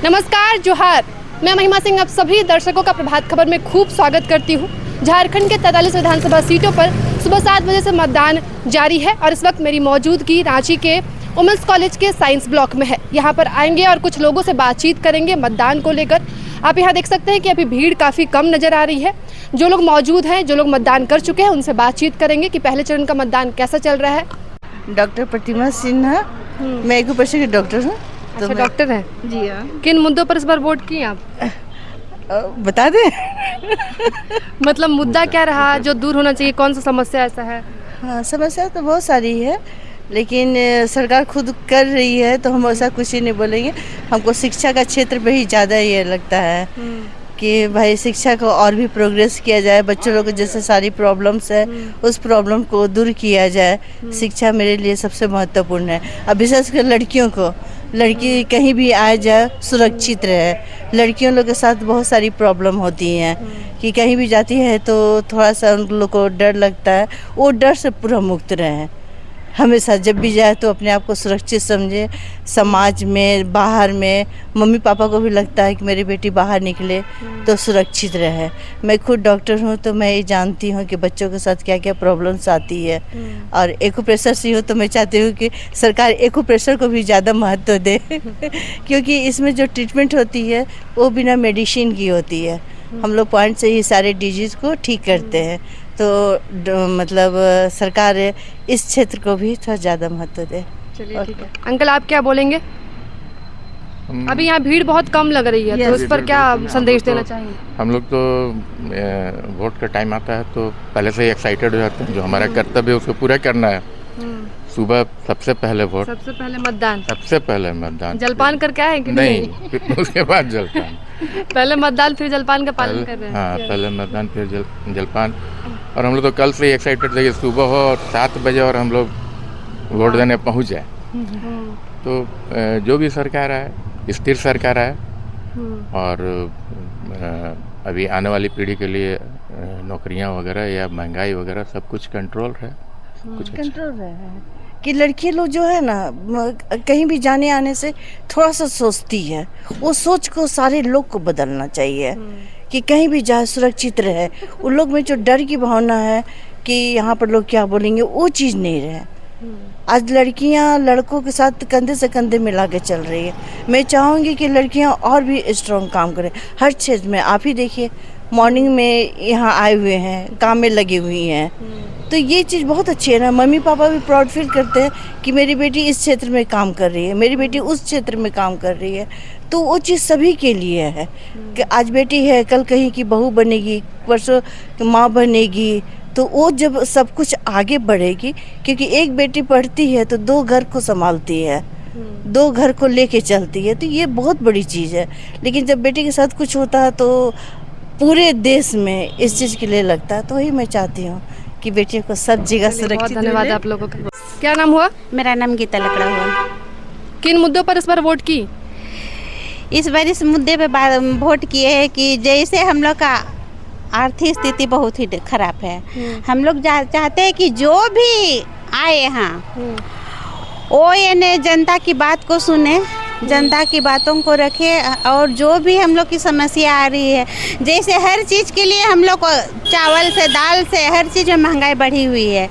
नमस्कार, जोहार। मैं महिमा सिंह आप सभी दर्शकों का प्रभात खबर में खूब स्वागत करती हूँ। झारखंड के 43 विधानसभा सीटों पर सुबह 7 बजे से मतदान जारी है और इस वक्त मेरी मौजूदगी रांची के वुमेंस कॉलेज के साइंस ब्लॉक में है। यहाँ पर आएंगे और कुछ लोगों से बातचीत करेंगे मतदान को लेकर। आप यहाँ देख सकते हैं कि अभी भीड़ काफ़ी कम नज़र आ रही है। जो लोग मौजूद हैं, जो लोग मतदान कर चुके हैं, उनसे बातचीत करेंगे कि पहले चरण का मतदान कैसा चल रहा है। डॉक्टर प्रतिमा सिन्हा, मैं एक्यूप्रेशर की डॉक्टर हूँ। अच्छा, डॉक्टर हैं जी हाँ। किन मुद्दों पर इस बार वोट किए आप? बता दें। मतलब मुद्दा क्या रहा जो दूर होना चाहिए, कौन सा समस्या ऐसा है? हाँ, समस्या तो बहुत सारी है, लेकिन सरकार खुद कर रही है तो हम ऐसा कुछ ही नहीं बोलेंगे। हमको शिक्षा का क्षेत्र पे ही ज़्यादा ये लगता है कि भाई शिक्षा को और भी प्रोग्रेस किया जाए। बच्चों लोग को जैसे सारी प्रॉब्लम्स है उस प्रॉब्लम को दूर किया जाए। शिक्षा मेरे लिए सबसे महत्वपूर्ण है। अब विशेषकर लड़कियों को, लड़की कहीं भी आ जाए सुरक्षित रहे। लड़कियों लोग के साथ बहुत सारी प्रॉब्लम होती हैं कि कहीं भी जाती है तो थोड़ा सा उन लोग को डर लगता है। वो डर से पूरा मुक्त रहें। हमेशा जब भी जाए तो अपने आप को सुरक्षित समझे। समाज में, बाहर में, मम्मी पापा को भी लगता है कि मेरी बेटी बाहर निकले तो सुरक्षित रहे। मैं खुद डॉक्टर हूँ तो मैं ये जानती हूँ कि बच्चों के साथ क्या क्या प्रॉब्लम्स आती है। और एक्यूप्रेशर से हूँ तो मैं चाहती हूँ कि सरकार एक्यूप्रेशर को भी ज़्यादा महत्व दे क्योंकि इसमें जो ट्रीटमेंट होती है वो बिना मेडिसिन की होती है। हम लोग पॉइंट से ही सारे डिजीज़ को ठीक करते हैं। तो मतलब सरकार इस क्षेत्र को भी थोड़ा ज़्यादा महत्व दे। चलिए ठीक है। अंकल, आप क्या बोलेंगे? अभी यहाँ भीड़ बहुत कम लग रही है, तो इस पर क्या संदेश देना चाहेंगे? हम लोग तो वोट का टाइम आता है तो पहले से ही एक्साइटेड हो जाते हैं। जो हमारा कर्तव्य है उसको पूरा करना है। सुबह सबसे पहले वोट, सबसे पहले मतदान, सबसे पहले मतदान। जलपान करके आए कि नहीं? फिर उसके बाद जलपान। पहले मतदान फिर जलपान का पालन कर रहे हैं। हाँ, पहले मतदान फिर जलपान। और हम लोग तो कल से ही एक्साइटेड थे कि सुबह हो और 7 बजे और हम लोग वोट देने पहुँच जाए। तो जो भी सरकार आए, स्थिर सरकार आए और अभी आने वाली पीढ़ी के लिए नौकरियां वगैरह या महंगाई वगैरह सब कुछ कंट्रोल है। कुछ कंट्रोल है कि लड़की लोग जो है ना कहीं भी जाने आने से थोड़ा सा सोचती है। वो सोच को सारे लोग को बदलना चाहिए कि कहीं भी जाए सुरक्षित रहे। उन लोग में जो डर की भावना है कि यहाँ पर लोग क्या बोलेंगे, वो चीज़ नहीं रहे। आज लड़कियाँ लड़कों के साथ कंधे से कंधे मिला के चल रही है। मैं चाहूँगी कि लड़कियाँ और भी स्ट्रॉन्ग काम करें हर क्षेत्र में। आप ही देखिए, मॉर्निंग में यहाँ आए हुए हैं, काम में लगी हुई हैं, तो ये चीज़ बहुत अच्छी है ना। मम्मी पापा भी प्राउड फील करते हैं कि मेरी बेटी इस क्षेत्र में काम कर रही है, मेरी बेटी उस क्षेत्र में काम कर रही है। तो वो चीज़ सभी के लिए है कि आज बेटी है, कल कहीं की बहू बनेगी, परसों माँ बनेगी। तो वो जब सब कुछ आगे बढ़ेगी, क्योंकि एक बेटी पढ़ती है तो 2 घर को संभालती है, 2 घर को लेके चलती है। तो ये बहुत बड़ी चीज़ है। लेकिन जब बेटी के साथ कुछ होता है तो पूरे देश में इस चीज़ के लिए लगता है। तो वही मैं चाहती हूँ कि बेटियों को सब जगह सुरक्षित। धन्यवाद आप लोगों का। क्या नाम हुआ? मेरा नाम गीता लकड़ा हुआ। किन मुद्दों पर इस बार वोट की? इस बार इस मुद्दे पे वोट किए हैं कि जैसे हम लोग का आर्थिक स्थिति बहुत ही खराब है। हम लोग चाहते हैं कि जो भी आए यहाँ वो यानी जनता की बात को सुने, जनता की बातों को रखे और जो भी हम लोग की समस्या आ रही है, जैसे हर चीज़ के लिए हम लोग को चावल से, दाल से, हर चीज़ में महंगाई बढ़ी हुई है।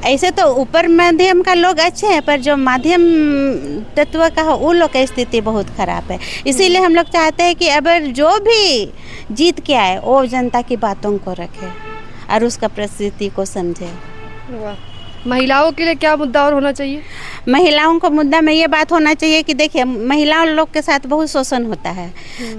ऐसे तो ऊपर मध्यम का लोग अच्छे हैं, पर जो मध्यम तत्व का है वो लोग की स्थिति बहुत ख़राब है। इसीलिए हम लोग चाहते हैं कि अगर जो भी जीत के आए वो जनता की बातों को रखे और उसका परिस्थिति को समझे। महिलाओं के लिए क्या मुद्दा और होना चाहिए? महिलाओं को मुद्दा में ये बात होना चाहिए कि देखिए, महिलाओं लोग के साथ बहुत शोषण होता है।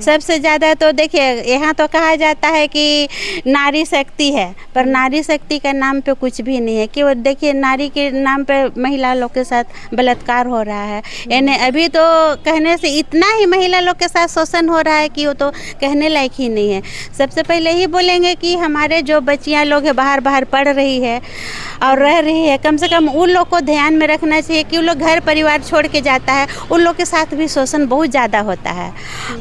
सबसे ज़्यादा तो देखिए, यहाँ तो कहा जाता है कि नारी शक्ति है, पर नारी शक्ति के नाम पे कुछ भी नहीं है। कि वो देखिए, नारी के नाम पे महिला लोग के साथ बलात्कार हो रहा है। यानी अभी तो कहने से इतना ही महिला लोग के साथ शोषण हो रहा है कि वो तो कहने लायक ही नहीं है। सबसे पहले ही बोलेंगे कि हमारे जो बच्चियाँ लोग हैं बाहर पढ़ रही है और रह रही है, कम से कम उन लोग को ध्यान में रखना चाहिए कि उन लोग घर परिवार छोड़ के जाता है, उन लोग के साथ भी शोषण बहुत ज़्यादा होता है।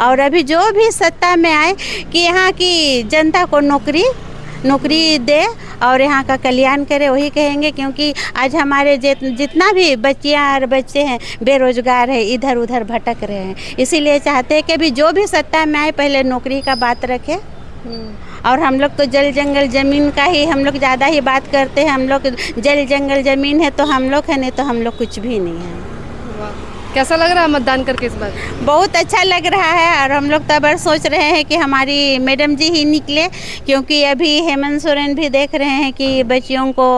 और अभी जो भी सत्ता में आए कि यहाँ की जनता को नौकरी नौकरी दे और यहाँ का कल्याण करे, वही कहेंगे। क्योंकि आज हमारे जितना भी बच्चियाँ और बच्चे हैं बेरोजगार है, इधर उधर भटक रहे हैं। इसीलिए चाहते हैं कि अभी जो भी सत्ता में आए पहले नौकरी का बात रखे। और हम लोग तो जल जंगल ज़मीन का ही हम लोग ज़्यादा ही बात करते हैं। हम लोग जल जंगल ज़मीन है तो हम लोग है, नहीं तो हम लोग कुछ भी नहीं है। कैसा लग रहा है मतदान करके इस बार? बहुत अच्छा लग रहा है। और हम लोग तो अब सोच रहे हैं कि हमारी मैडम जी ही निकले, क्योंकि अभी हेमंत सोरेन भी देख रहे हैं कि बच्चियों को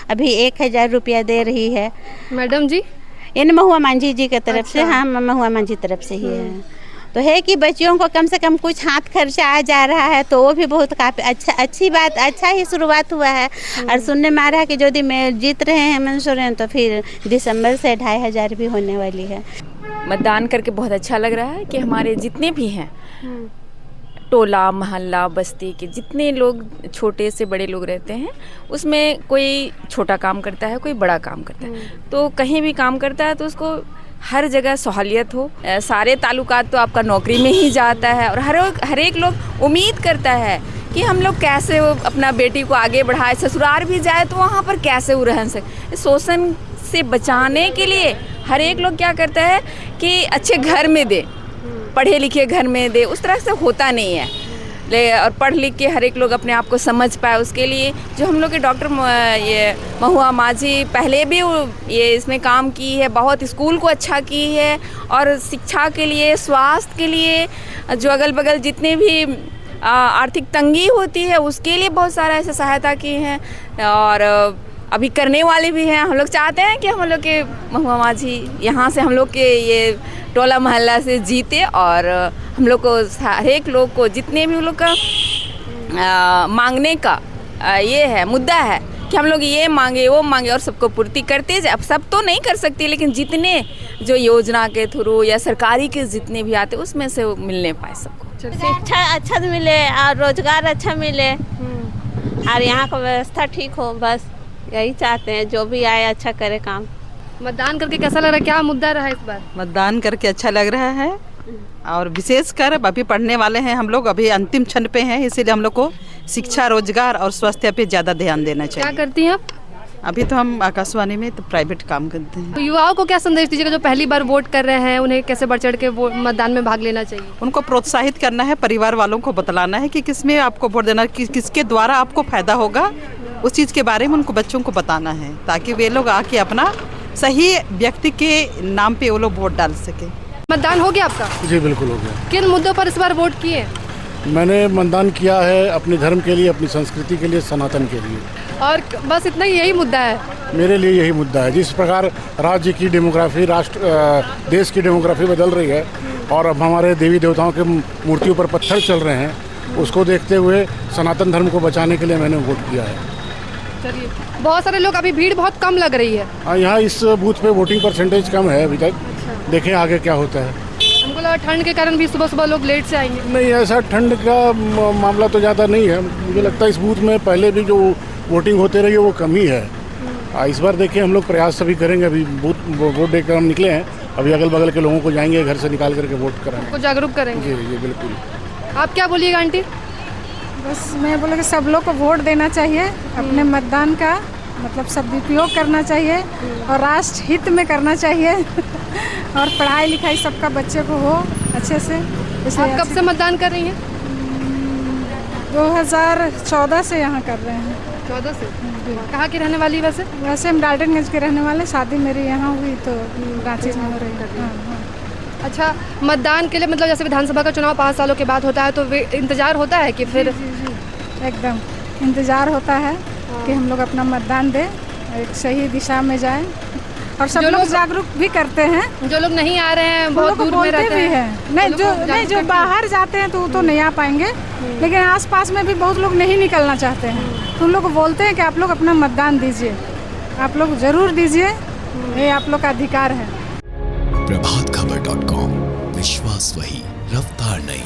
अभी 1000 रुपया दे रही है मैडम जी, इन महुआ मांझी जी की तरफ से। अच्छा। हाँ, महुआ मांझी तरफ से ही है। तो है कि बच्चियों को कम से कम कुछ हाथ खर्चा आ जा रहा है, तो वो भी बहुत काफ़ी अच्छी बात, अच्छा ही शुरुआत हुआ है। और सुनने में आ रहा है कि यदि मैं जीत रहे हैं हेमंत सोरेन तो फिर दिसंबर से 2500 भी होने वाली है। मतदान करके बहुत अच्छा लग रहा है कि हमारे जितने भी हैं टोला मोहल्ला बस्ती के जितने लोग छोटे से बड़े लोग रहते हैं, उसमें कोई छोटा काम करता है, कोई बड़ा काम करता है। तो कहीं भी काम करता है तो उसको हर जगह सहूलियत हो। सारे ताल्लुकात तो आपका नौकरी में ही जाता है। और हर एक लोग उम्मीद करता है कि हम लोग कैसे अपना बेटी को आगे बढ़ाए, ससुराल भी जाए तो वहाँ पर कैसे वो रह सके। शोषण से बचाने के लिए हर एक लोग क्या करता है कि अच्छे घर में दे, पढ़े लिखे घर में दे। उस तरह से होता नहीं है। और पढ़ लिख के हर एक लोग अपने आप को समझ पाए, उसके लिए जो हम लोग के डॉक्टर ये महुआ मांझी पहले भी ये इसमें काम की है, बहुत स्कूल को अच्छा की है। और शिक्षा के लिए, स्वास्थ्य के लिए, जो अगल बगल जितने भी आर्थिक तंगी होती है उसके लिए बहुत सारा ऐसे सहायता की है। और अभी करने वाले भी हैं। हम लोग चाहते हैं कि हम लोग के महुआ मांझी यहाँ से हम लोग के ये टोला मोहल्ला से जीते। और हम लोग को हर एक लोग को जितने भी लोग का मांगने का ये है मुद्दा है कि हम लोग ये मांगे वो मांगे और सबको पूर्ति करते जाए। अब सब तो नहीं कर सकते, लेकिन जितने जो योजना के थ्रू या सरकारी के जितने भी आते उसमें से वो मिलने पाए सबको। शिक्षा अच्छा मिले और रोजगार अच्छा मिले और यहाँ का व्यवस्था ठीक हो, बस यही चाहते हैं। जो भी आए अच्छा करे काम। मतदान करके कैसा लग रहा है? क्या मुद्दा रहा है इस बार? मतदान करके अच्छा लग रहा है। और विशेषकर अभी पढ़ने वाले हैं हम लोग, अभी अंतिम क्षण पे हैं, इसीलिए हम लोग को शिक्षा, रोजगार और स्वास्थ्य पे ज़्यादा ध्यान देना चाहिए। क्या करती हैं आप? अभी तो हम आकाशवाणी में तो प्राइवेट काम करते हैं। तो युवाओं को क्या संदेश दीजिएगा जो पहली बार वोट कर रहे हैं? उन्हें कैसे बढ़ चढ़ के मतदान में भाग लेना चाहिए? उनको प्रोत्साहित करना है, परिवार वालों को बतलाना है कि किसमें आपको वोट देना, किसके द्वारा आपको फायदा होगा, उस चीज़ के बारे में उनको बच्चों को बताना है, ताकि वे लोग आके अपना सही व्यक्ति के नाम पे वो लोग वोट डाल सके। मतदान हो गया आपका? जी बिल्कुल हो गया। किन मुद्दों पर इस बार वोट किए? मैंने मतदान किया है अपने धर्म के लिए, अपनी संस्कृति के लिए, सनातन के लिए। और बस इतना ही, यही मुद्दा है मेरे लिए? यही मुद्दा है। जिस प्रकार राज्य की डेमोग्राफी, देश की डेमोग्राफी बदल रही है और अब हमारे देवी देवताओं के मूर्तियों पर पत्थर चल रहे हैं, उसको देखते हुए सनातन धर्म को बचाने के लिए मैंने वोट किया है। चलिए, बहुत सारे लोग, अभी भीड़ बहुत कम लग रही है। हाँ, यहाँ इस बूथ पे वोटिंग परसेंटेज कम है अभी तक। देखें आगे क्या होता है। हमको लगा ठंड के कारण भी सुबह सुबह लोग लेट से आएंगे। नहीं, ऐसा ठंड का मामला तो ज़्यादा नहीं है। मुझे लगता है इस बूथ में पहले भी जो वोटिंग होते रही है वो कम ही है। इस बार देखिए हम लोग प्रयास सभी करेंगे। अभी वोट देकर हम निकले हैं, अभी अगल बगल के लोगों को जाएंगे घर से निकाल करके वोट कराएंगे, को जागरूक करेंगे। जी बिल्कुल। आप क्या बोलिएगा आंटी? बस मैं बोले कि सब लोग को वोट देना चाहिए, अपने मतदान का मतलब सदुपयोग करना चाहिए और राष्ट्र हित में करना चाहिए और पढ़ाई लिखाई सबका बच्चे को हो अच्छे से। आप कब से मतदान कर रही हैं? 2014 से यहाँ कर रहे हैं। 14 से? कहाँ की रहने वाली? वैसे हम डाल्टनगंज के रहने वाले, शादी मेरी यहाँ हुई तो रांची में हो रही है। अच्छा, मतदान के लिए मतलब जैसे विधानसभा का चुनाव 5 सालों के बाद होता है, तो इंतजार होता है कि फिर? जी, एकदम इंतजार होता है कि हम लोग अपना मतदान दें, एक सही दिशा में जाएं। और सब लोग जागरूक भी करते हैं। जो लोग नहीं आ रहे हैं, बहुत दूर में रहते हैं। नहीं, जो बाहर जाते हैं तो नहीं आ पाएंगे, लेकिन आसपास में भी बहुत लोग नहीं निकलना चाहते हैं, तो उन लोग को बोलते हैं कि आप लोग अपना मतदान दीजिए, आप लोग जरूर दीजिए, ये आप लोग का अधिकार है। प्रभातखबर.com, विश्वास वही, रफ्तार नहीं।